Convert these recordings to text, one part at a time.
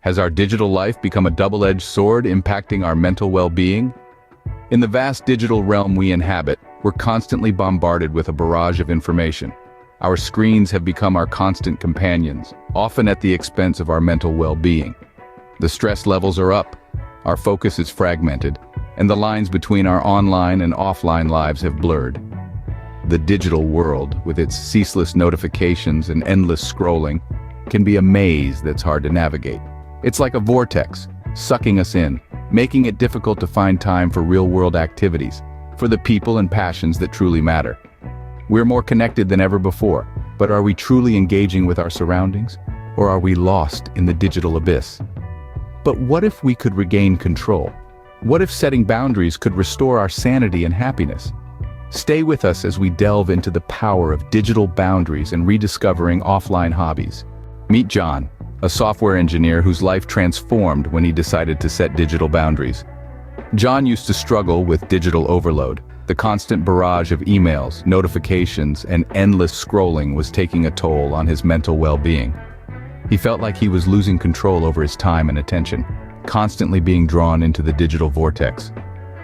Has our digital life become a double-edged sword impacting our mental well-being? In the vast digital realm we inhabit, we're constantly bombarded with a barrage of information. Our screens have become our constant companions, often at the expense of our mental well-being. The stress levels are up, our focus is fragmented, and the lines between our online and offline lives have blurred. The digital world, with its ceaseless notifications and endless scrolling, can be a maze that's hard to navigate. It's like a vortex, sucking us in, making it difficult to find time for real-world activities, for the people and passions that truly matter. We're more connected than ever before, but are we truly engaging with our surroundings? Or are we lost in the digital abyss? But what if we could regain control? What if setting boundaries could restore our sanity and happiness? Stay with us as we delve into the power of digital boundaries and rediscovering offline hobbies. Meet John, a software engineer whose life transformed when he decided to set digital boundaries. John used to struggle with digital overload. The constant barrage of emails, notifications, and endless scrolling was taking a toll on his mental well-being. He felt like he was losing control over his time and attention, constantly being drawn into the digital vortex.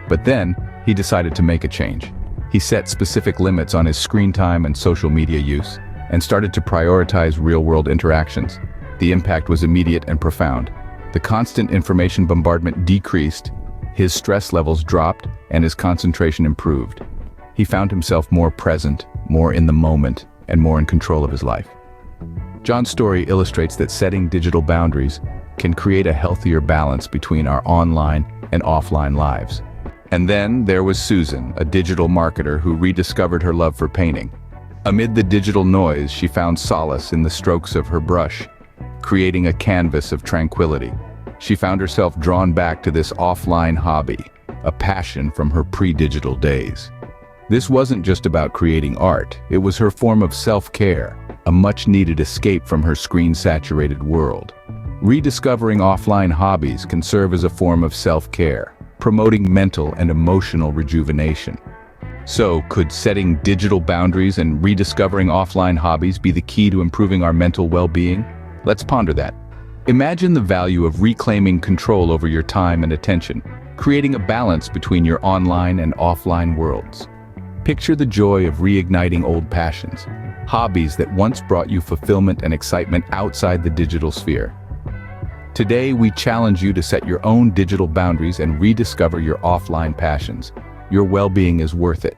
But then, he decided to make a change. He set specific limits on his screen time and social media use, and started to prioritize real-world interactions. The impact was immediate and profound. The constant information bombardment decreased, his stress levels dropped, and his concentration improved. He found himself more present, more in the moment, and more in control of his life. John's story illustrates that setting digital boundaries can create a healthier balance between our online and offline lives. And then there was Susan, a digital marketer who rediscovered her love for painting. Amid the digital noise, she found solace in the strokes of her brush, creating a canvas of tranquility. She found herself drawn back to this offline hobby, a passion from her pre-digital days. This wasn't just about creating art, it was her form of self-care, a much-needed escape from her screen-saturated world. Rediscovering offline hobbies can serve as a form of self-care, promoting mental and emotional rejuvenation. So, could setting digital boundaries and rediscovering offline hobbies be the key to improving our mental well-being? Let's ponder that. Imagine the value of reclaiming control over your time and attention, creating a balance between your online and offline worlds. Picture the joy of reigniting old passions, hobbies that once brought you fulfillment and excitement outside the digital sphere. Today, we challenge you to set your own digital boundaries and rediscover your offline passions. Your well-being is worth it.